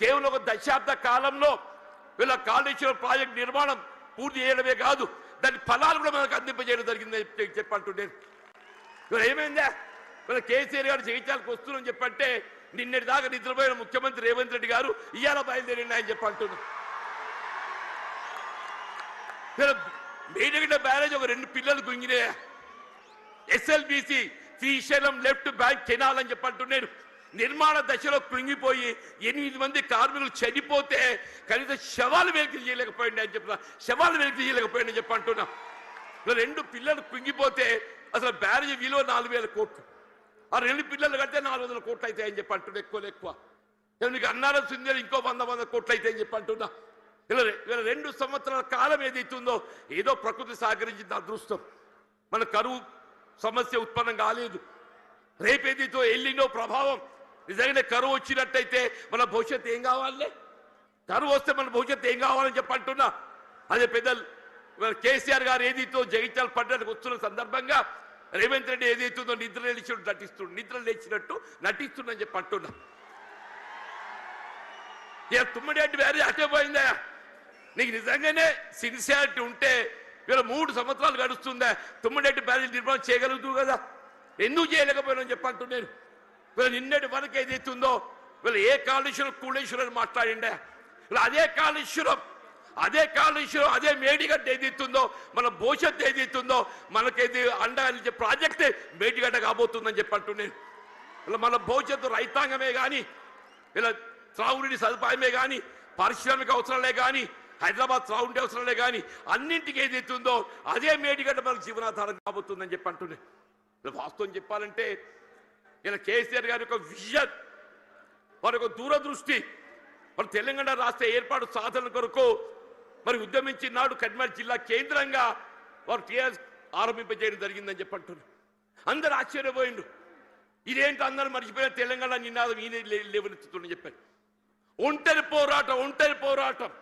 కేవలం ఒక దశాబ్ద కాలంలో వీళ్ళ కాళేశ్వరం ప్రాజెక్ట్ నిర్మాణం పూర్తి చేయడమే కాదు, దాని ఫలాలు కూడా మనకు అందింపజేయడం జరిగిందని చెప్పంటున్నాను. ఇవాళ ఏమైందా, వీళ్ళ కేసీఆర్ గారు జయించాలకు వస్తున్నారని చెప్పంటే నిన్నటి దాకా నిద్రపోయిన ముఖ్యమంత్రి రేవంత్ రెడ్డి గారు ఇవాళ బయలుదేరిండి అని చెప్పంటున్నారు. మేడిగడ్డ బ్యారేజ్ ఒక 2 పిల్లలు గుంగినే, SLBC Srisailam left bank canal అని చెప్పంటున్నాను. నిర్మాణ దశలో కృంగిపోయి 8 మంది కార్మికులు చనిపోతే కనీసం శవాలు వెలికి చేయలేకపోయింది అని చెప్తున్నా, శవాలు వెలికి చేయలేకపోయింది అని చెప్పంటున్నా. 2 పిల్లలు కృంగిపోతే అసలు బ్యారేజ్ విలువ 4000 కోట్లు, ఆ 2 పిల్లలు కడితే 400 కోట్లు అవుతాయి అని చెప్పి అంటున్నా. ఎక్కువ నీకు అన్నారం సుందరం ఇంకో 100 కోట్లు అవుతాయి అని చెప్పి అంటున్నా. ఇలా 2 సంవత్సరాల కాలం ఏదైతుందో ఏదో ప్రకృతి సహకరించింది అదృష్టం, మన కరువు సమస్య ఉత్పన్నం కాలేదు. రేపేదైతో ఎల్లినో ప్రభావం నిజంగానే కరువు వచ్చినట్టయితే మన భవిష్యత్తు ఏం కావాలి, కరువు వస్తే మన భవిష్యత్తు ఏం కావాలని చెప్పి అంటున్నా. అదే పెద్దలు కేసీఆర్ గారు ఏదైతే జగిత్యాల పడ్డానికి వస్తున్న సందర్భంగా రేవంత్ రెడ్డి ఏదైతుందో నిద్ర లేచినట్టు నటిస్తుందని చెప్పి అంటున్నా. ఇక తుమ్మడి వేరే అటే పోయిందా, నీకు నిజంగానే సిన్సియారిటీ ఉంటే వీళ్ళ 3 సంవత్సరాలు గడుస్తుందా తుమ్మడి బ్యారేజ్ నిర్మాణం చేయగలుగుతూ కదా, ఎందుకు చేయలేకపోయినా చెప్పంటున్నాను. వీళ్ళు నిన్నటి వరకు ఏదైతుందో వీళ్ళు ఏ కాళేశ్వరం కూళేశ్వరం అని మాట్లాడిండే, వీళ్ళు అదే కాళేశ్వరం అదే మేడిగడ్డ ఏదైతుందో మన భవిష్యత్తు ఏదైతుందో మనకేది అండగా ప్రాజెక్టే మేడిగడ్డ కాబోతుందని చెప్పంటున్నాను. ఇలా మన భవిష్యత్తు రైతాంగమే కానీ, ఇలా త్రాగునీటి సదుపాయమే కానీ, పారిశ్రామిక అవసరాలే కానీ, హైదరాబాద్ త్రాగునీటి అవసరాలే కానీ అన్నింటికి ఏదైతుందో అదే మేడిగడ్డ మనకు జీవనాధారం కాబోతుందని చెప్పి అంటున్నాను. వాస్తవం చెప్పాలంటే ఇలా కేసీఆర్ గారి యొక్క విజన్, వారి యొక్క దూరదృష్టి, మరి తెలంగాణ రాష్ట్ర ఏర్పాటు సాధన కొరకు మరి ఉద్యమించిన నాడు కరీంనగర్ జిల్లా కేంద్రంగా వారు టీఆర్ఎస్ ఆరంభింపజేయడం జరిగిందని చెప్పి అంటున్నారు. అందరూ ఆశ్చర్యపోయిండు, ఇదేంటి అందరూ మర్చిపోయిన తెలంగాణ నినాదం ఈయన లేవనెత్తుతుందని చెప్పారు. ఒంటరి పోరాటం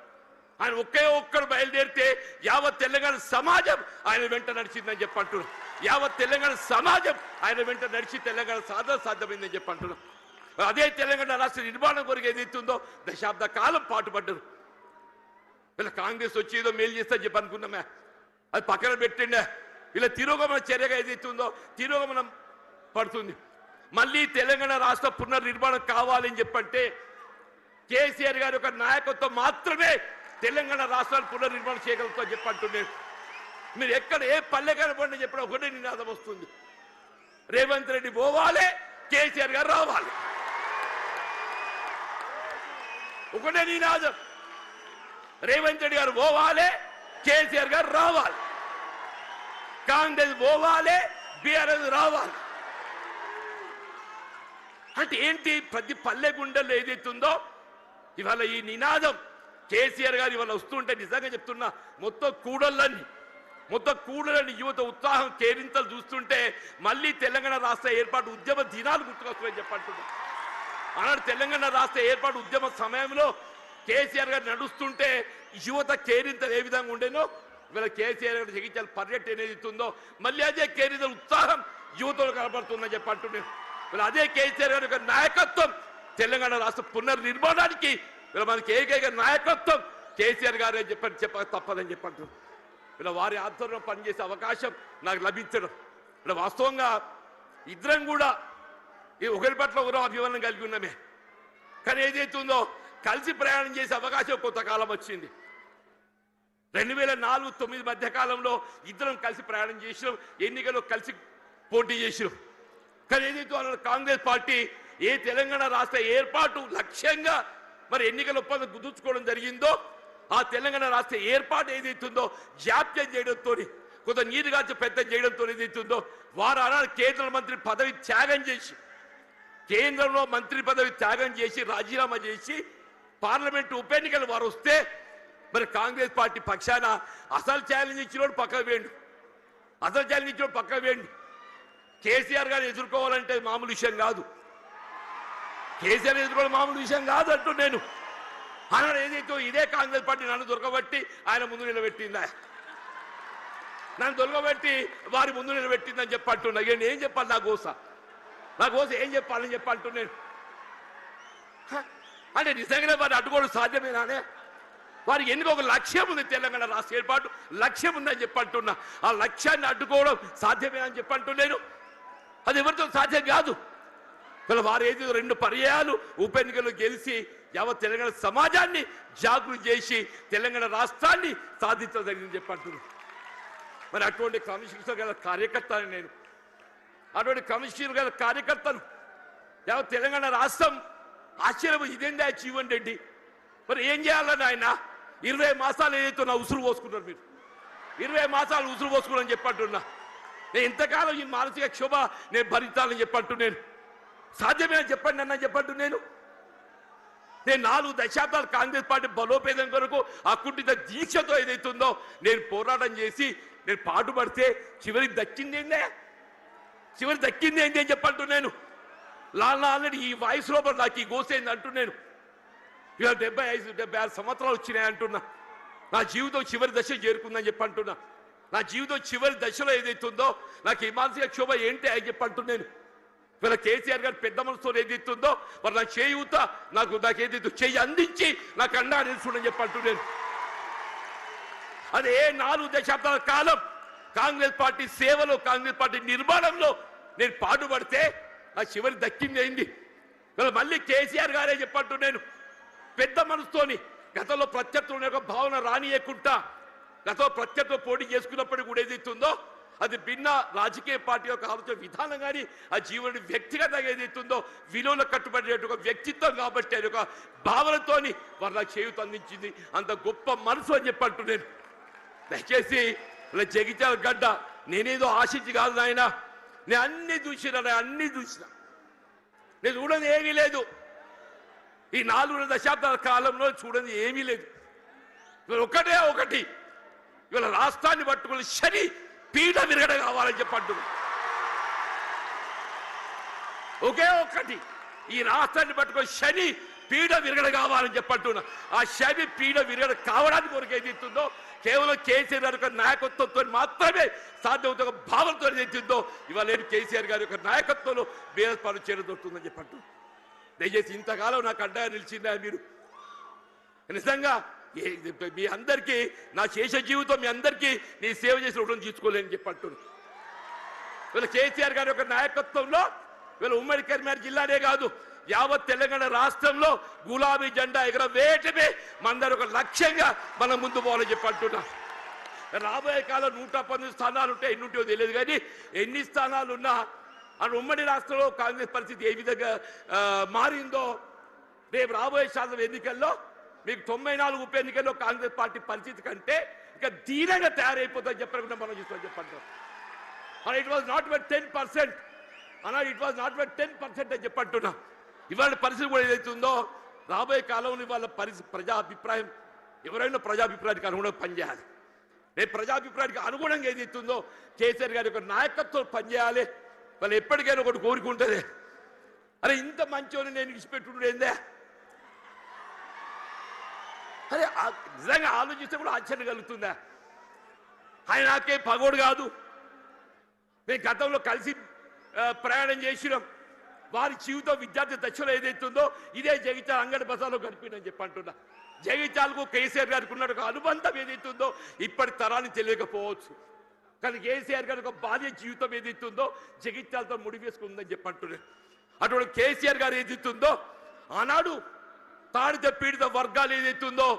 ఆయన ఒక్కడు బయలుదేరితే యావత్ తెలంగాణ సమాజం ఆయన వెంట నడిచిందని చెప్పి అంటున్నాం. యావత్ తెలంగాణ సమాజం ఆయన వెంట నడిచి తెలంగాణ సాధ్యమైందని చెప్పి అంటున్నాం. అదే తెలంగాణ రాష్ట్ర నిర్మాణం కొరకు ఏదైతుందో దశాబ్ద కాలం పాటుపడ్డారు. వీళ్ళ కాంగ్రెస్ వచ్చి ఏదో మేలు చేస్తా చెప్పి అనుకున్నామే, అది పక్కన పెట్టిండే. ఇలా తిరోగమన చర్యగా ఏదైతుందో తిరోగమనం పడుతుంది. మళ్ళీ తెలంగాణ రాష్ట్ర పునర్నిర్మాణం కావాలని చెప్పంటే కేసీఆర్ గారి యొక్క నాయకత్వం మాత్రమే తెలంగాణ రాష్ట్రాన్ని పునర్నిర్మాణం చేయగలుగుతామని చెప్పంటున్నారు. మీరు ఎక్కడ ఏ పల్లె కనపడి చెప్పిన ఒకటే నినాదం వస్తుంది, రేవంత్ రెడ్డి పోవాలి, కేసీఆర్ గారు రావాలి. ఒకటే నినాదం, రేవంత్ రెడ్డి గారు పోవాలి, కేసీఆర్ గారు రావాలి, కాంగ్రెస్ పోవాలి, బీఆర్ఎస్ రావాలి. అంటే ఏంటి, ప్రతి పల్లె గుండెల్లో ఏదైతుందో ఇవాళ ఈ నినాదం కేసీఆర్ గారు ఇవాళ వస్తుంటే నిజంగా చెప్తున్నా మొత్తం కూడలని యువత ఉత్సాహం కేరింతలు చూస్తుంటే మళ్ళీ తెలంగాణ రాష్ట్ర ఏర్పాటు ఉద్యమ దినాలు గుర్తుకొస్తున్నాయని చెప్పంటున్నా. ఆనాడు తెలంగాణ రాష్ట్ర ఏర్పాటు ఉద్యమ సమయంలో కేసీఆర్ గారు నడుస్తుంటే యువత కేరింతలు ఏ విధంగా ఉండేనో ఇవాళ కేసీఆర్ గారు జగిత్యాల పర్యటన ఏదైతుందో మళ్ళీ అదే కేరింతల ఉత్సాహం యువతలో కనబడుతుందని చెప్పంటున్నాను. అదే కేసీఆర్ గారి యొక్క నాయకత్వం తెలంగాణ రాష్ట్ర పునర్నిర్మాణానికి మనకి ఏకైక నాయకత్వం కేసీఆర్ గారు అని చెప్పక తప్పదని చెప్పంటున్నారు. ఇలా వారి ఆధ్వర్యంలో పనిచేసే అవకాశం నాకు లభించడం, ఇలా వాస్తవంగా ఇద్దరం కూడా ఈ ఒకరి పట్ల ఒకరో అభిమానం కలిగి ఉన్నామే. కానీ ఏదైతుందో కలిసి ప్రయాణం చేసే అవకాశం కొంతకాలం వచ్చింది. 2004-2009 మధ్య కాలంలో ఇద్దరం కలిసి ప్రయాణం చేసినాం, ఎన్నికల్లో కలిసి పోటీ చేసినాం. కానీ ఏదైతే కాంగ్రెస్ పార్టీ ఏ తెలంగాణ రాష్ట్ర ఏర్పాటు లక్ష్యంగా మరి ఎన్నికల ఒప్పందం కుదుర్చుకోవడం జరిగిందో ఆ తెలంగాణ రాష్ట్ర ఏర్పాటు ఏదైతుందో జాప్యం చేయడంతో కొంత నీరుగాచి పెద్ద చేయడంతో ఏదైతుందో వారు అనాడు కేంద్ర మంత్రి పదవి త్యాగం చేసి కేంద్రంలో మంత్రి పదవి త్యాగం చేసి రాజీనామా చేసి పార్లమెంటు ఉప ఎన్నికలు వారు వస్తే మరి కాంగ్రెస్ పార్టీ పక్షాన అసలు ఛాలెంజ్ ఇచ్చినోడు పక్కకు వేయండి. కేసీఆర్ గారిని ఎదుర్కోవాలంటే మామూలు విషయం కాదు, కేసీఆర్ ఎదుర్కోవడం మామూలు విషయం కాదు అంటూ నేను అన్నాడు. ఏదైతే ఇదే కాంగ్రెస్ పార్టీ నన్ను దొరకబట్టి ఆయన ముందు నిలబెట్టిందా, నన్ను దొరకబెట్టి వారి ముందు నిలబెట్టిందని చెప్పి అంటున్నా. నేను ఏం చెప్పాలి, నా కోసం ఏం చెప్పాలని చెప్పి అంటున్నాను. అంటే నిజంగానే వారిని అడ్డుకోవడం సాధ్యమేనానే? వారికి ఎందుకు ఒక లక్ష్యం ఉంది, తెలంగాణ రాష్ట్ర ఏర్పాటు లక్ష్యం ఉందని చెప్పంటున్నా. ఆ లక్ష్యాన్ని అడ్డుకోవడం సాధ్యమే అని చెప్పంటున్నాను. అది ఎవరితో సాధ్యం కాదు. వారు ఏది 2 పర్యాయాలు ఉప ఎన్నికల్లో గెలిచి యావత్ తెలంగాణ సమాజాన్ని జాగృతి చేసి తెలంగాణ రాష్ట్రాన్ని సాధించడం జరిగిందని చెప్పంటున్నాను. మరి అటువంటి కమిషన్ గల కార్యకర్తను నేను, అటువంటి కమిషన్ గల కార్యకర్తను యావత్ తెలంగాణ రాష్ట్రం ఆశ్చర్యం. ఇదేంటి జీవన్ రెడ్డి, మరి ఏం చేయాలని ఆయన 20 మాసాలు ఏదైతే నా ఉసురు పోసుకున్నారు మీరు, 20 మాసాలు ఉసురు పోసుకున్నారని చెప్పంటున్నా. నేను ఇంతకాలం ఈ మానసిక క్షోభ నేను భరించాలని చెప్పంటు నేను. సాధ్యమే అని చెప్పండి అన్న చెప్పంటు నేను 4 దశాబ్దాలు కాంగ్రెస్ పార్టీ బలోపేతం కొరకు అకుంఠిత దీక్షతో ఏదైతుందో నేను పోరాటం చేసి నేను పాటుపడితే చివరికి దక్కింది ఏందే, చివరికి దక్కింది ఏంటి అని చెప్పంటు నేను. ఆల్రెడీ ఈ వాయిస్ లోపల నాకు ఈ గోసేంది అంటూ నేను. ఇవాళ 75-76 సంవత్సరాలు వచ్చినాయి అంటున్నా. నా జీవితం చివరి దశ చేరుకుందని చెప్పి అంటున్నా. నా జీవితం చివరి దశలో ఏదైతుందో నాకు ఈ మానసిక క్షోభ ఏంటి అని చెప్పి అంటున్నాను. ఇవాళ కేసీఆర్ గారు పెద్ద మనసుతో ఏదైతుందో మరి నా చేయూత నాకు ఏదైతే చెయ్యి అందించి నాకు అండా నిలుచుండని చెప్పి అంటున్నాను. అదే 4 దశాబ్దాల కాలం కాంగ్రెస్ పార్టీ సేవలో, కాంగ్రెస్ పార్టీ నిర్మాణంలో నేను పాటుపడితే నా చివరి దక్కింది అయింది. మళ్ళీ కేసీఆర్ గారే చెప్పట్టు నేను పెద్ద మనసుతోని గతంలో ప్రత్యర్థుల యొక్క భావన రానియకుండా గతంలో ప్రత్యర్థులు పోటీ చేసుకున్నప్పటికీ కూడా ఏదైతుందో అది భిన్న రాజకీయ పార్టీ యొక్క ఆలోచన విధానం కానీ ఆ జీవనుడి వ్యక్తిగతంగా ఏదైతుందో విలువలకు కట్టుబడే ఒక వ్యక్తిత్వం కాబట్టి అది ఒక భావనతోని వారు నాకు చేయూత అందించింది. అంత గొప్ప మనసు అని చెప్పంటూ నేను. దయచేసి ఇలా జగిత్యాల గడ్డ నేనేదో ఆశించి కాదు నాయన, నేను అన్ని చూసినా, నేను చూడని ఏమీ లేదు. ఈ 4 దశాబ్దాల కాలంలో చూడని ఏమీ లేదు. ఇవాళ ఒకటి ఇవాళ రాష్ట్రాన్ని పట్టుకుని శని పీఠ విరగడ కావాలని చెప్పంటు ఒకే ఒకటి ఈ రాష్ట్రాన్ని పట్టుకొని శని పీఠ విరగడ కావాలని చెప్పంటున్నా. ఆ శని పీఠ విరగడ కావడానికి కొరకు ఏదైతుందో కేవలం కేసీఆర్ గారి యొక్క నాయకత్వంతో మాత్రమే సాధ్యమవుతున్న భావనతో ఏదైతుందో ఇవాళ కేసీఆర్ గారి యొక్క నాయకత్వంలో బీఆర్ఎస్ పార్టీ చేరదొరుకుతుందని చెప్పంటు. దయచేసి ఇంతకాలం నాకు అడ్డాగా నిలిచిందా మీరు? నిజంగా మీ అందరికీ నా చేసే జీవితం మీ అందరికీ నీ సేవ చేసి రుణం తీసుకోలేని చెప్పంటున్నాను. వీళ్ళ కేసీఆర్ గారి యొక్క నాయకత్వంలో వీళ్ళ ఉమ్మడి కరీంనగర్ జిల్లానే కాదు యావత్ తెలంగాణ రాష్ట్రంలో గులాబీ జెండా ఎగరవేయటమే మనందరూ ఒక లక్ష్యంగా మనం ముందు పోవాలని చెప్పంటున్నా. రాబోయే కాలం 119 స్థానాలు ఉంటే ఎన్ని ఉంటాయో తెలియదు, కానీ ఎన్ని స్థానాలు ఉన్నా అని ఉమ్మడి రాష్ట్రంలో కాంగ్రెస్ పరిస్థితి ఏ విధంగా మారిందో రేపు రాబోయే శాసన ఎన్నికల్లో మీకు 94 ఉప ఎన్నికల్లో కాంగ్రెస్ పార్టీ పరిస్థితి కంటే ఇంకా దీనంగా తయారైపోతుందని చెప్పకుండా మనం చూస్తామని చెప్పంటాం. అలా ఇట్ వాజ్ నాట్ బట్ 10% అన్నాడు, ఇట్ వాజ్ నాట్ బట్ 10% అని చెప్పంటున్నా. ఇవాళ పరిస్థితి కూడా ఏదైతుందో రాబోయే కాలంలో ఇవాళ ప్రజా అభిప్రాయం ఎవరైనా ప్రజాభిప్రాయానికి అనుగుణంగా పనిచేయాలి. రేపు ప్రజాభిప్రాయానికి అనుగుణంగా ఏదైతుందో కేసీఆర్ గారి యొక్క నాయకత్వం పనిచేయాలి. వాళ్ళు ఎప్పటికైనా ఒకటి కోరుకుంటుంది, అరే ఇంత మంచోని నేను ఇచ్చిపెట్టుండే ఏందే, అరే నిజంగా ఆలోచిస్తే కూడా ఆశ్చర్యం కలుగుతుందా? ఆయన నాకే పగోడు కాదు, మేము గతంలో కలిసి ప్రయాణం చేసినాం. వారి జీవితం విద్యార్థి దశలో ఏదైతుందో ఇదే జగిత్యాల అంగడి బజార్లో గడిపిందని చెప్పి అంటున్నా. జగిత్యాలకు కేసీఆర్ గారికి ఉన్న ఒక అనుబంధం ఏదైతుందో ఇప్పటి తరాన్ని తెలియకపోవచ్చు, కానీ కేసీఆర్ గారి ఒక బాల్య జీవితం ఏదైతుందో జగిత్యాలతో ముడివేసుకుందని చెప్పి అంటున్నాను. అటువంటి కేసీఆర్ గారు ఏదైతుందో ఆనాడు తాడిత పీడిత వర్గాలు ఏదైతుందో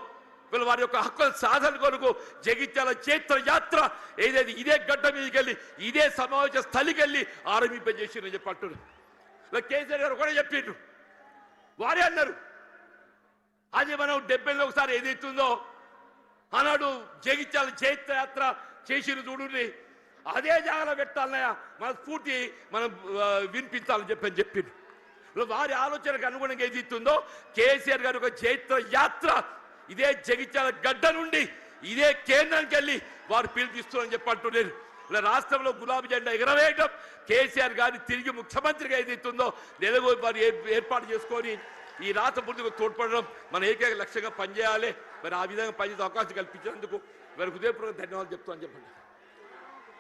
వీళ్ళ వారి యొక్క హక్కుల సాధన కొరకు జగిత్యాల చైత్ర యాత్ర ఏదైతే ఇదే గడ్డ మీదకి వెళ్ళి ఇదే సమావేశ స్థలికి వెళ్ళి ఆరంభింపజేసిందని చెప్పి అంటున్నారు. కేసీఆర్ గారు కూడా చెప్పిండ్రు, వారే అన్నారు అది మనం 70లో ఒకసారి ఏదైతుందో ఆనాడు జగిత్యాల చైత్ర యాత్ర చేసిన చూడుని అదే జాగాలో పెట్టాలన్నయ్య, మన స్ఫూర్తి మనం వినిపించాలని చెప్పిండు. వారి ఆలోచనకు అనుగుణంగా ఏదైతుందో కేసీఆర్ గారి ఒక చైత్ర యాత్ర ఇదే జగిత్యాల గడ్డ నుండి ఇదే కేంద్రానికి వెళ్ళి వారు పిలుపిస్తున్నారని చెప్పంటున్నారు. ఇలా రాష్ట్రంలో గులాబీ జెండా ఎగరవేయడం, కేసీఆర్ గారిని తిరిగి ముఖ్యమంత్రిగా ఏదైతుందో నెలగో వారు ఏర్పాటు చేసుకొని ఈ రాష్ట్ర పూర్తిగా తోడ్పడడం మన ఏకైక లక్ష్యంగా పనిచేయాలి. మరి ఆ విధంగా పనిచేసే అవకాశం కల్పించినందుకు వారికి హృదయపూర్వక ధన్యవాదాలు చెప్తామని చెప్పండి.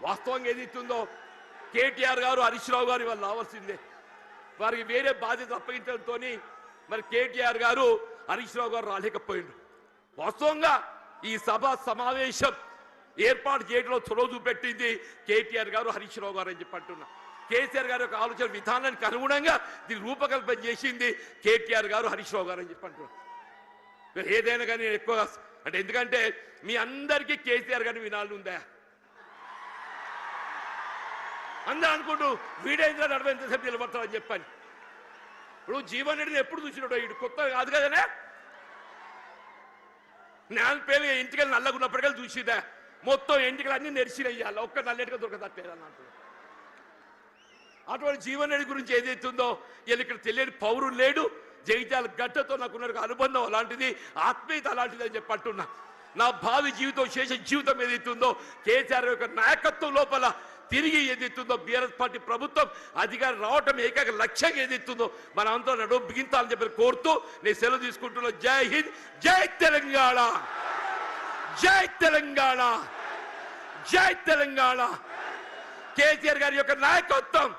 వాస్తవంగా ఏదైతుందో కేటీఆర్ గారు హరీష్ రావు గారు వాళ్ళు రావాల్సిందే, వారికి వేరే బాధ్యత అప్పగించడంతో మరి కేటీఆర్ గారు హరీష్ రావు గారు రాలేకపోయిండ్రు. వాస్తవంగా ఈ సభ సమావేశం ఏర్పాటు చేయడంలో చొరవ చూపెట్టింది కేటీఆర్ గారు, హరీష్ రావు గారు అని చెప్పి అంటున్నా. కేసీఆర్ గారి యొక్క ఆలోచన విధానానికి అనుగుణంగా దీన్ని రూపకల్పన చేసింది కేటీఆర్ గారు, హరీష్ రావు గారు అని చెప్పి అంటున్నా. ఏదైనా కానీ ఎక్కువ అంటే ఎందుకంటే మీ అందరికీ కేసీఆర్ గారిని వినాలని ఉందా? అందరూ అనుకుంటూ వీడేంద్ర నడవ ఎంతసేపు నిలబడతామని చెప్పని. ఇప్పుడు జీవన్ రెడ్డిని ఎప్పుడు చూసినాడో ఇటు కొత్త కాదు కదనే. నేను పేరు ఇంటికి నల్లగున్నప్పటికీ చూసిదా మొత్తం ఎంటికలు అన్ని నెరిసినయ్యాలి, ఒక్క నల్లెట్టుగా దొరకదట్లేదు అన్నట్టు. అటువంటి జీవన్ రెడ్డి గురించి ఏదైతుందో వీళ్ళు ఇక్కడ తెలియని పౌరులు లేడు. జగిత్యాల గడ్డతో నాకున్న అనుబంధం అలాంటిది, ఆత్మీయత అలాంటిది అని చెప్పి అంటున్నా. నా భావి జీవితం, శేష జీవితం ఏదైతుందో కేసీఆర్ యొక్క నాయకత్వం లోపల తిరిగి ఏదైతుందో బీఆర్ఎస్ పార్టీ ప్రభుత్వం అధికారం రావటం ఏకైక లక్ష్యంగా ఏదైతుందో మన అంతా నడుము బిగించాలని చెప్పి కోరుతూ నేను సెలవు తీసుకుంటున్నా. జై హింద్, జై తెలంగాణ, జై తెలంగాణ, జై తెలంగాణ. కేసీఆర్ గారి యొక్క నాయకత్వం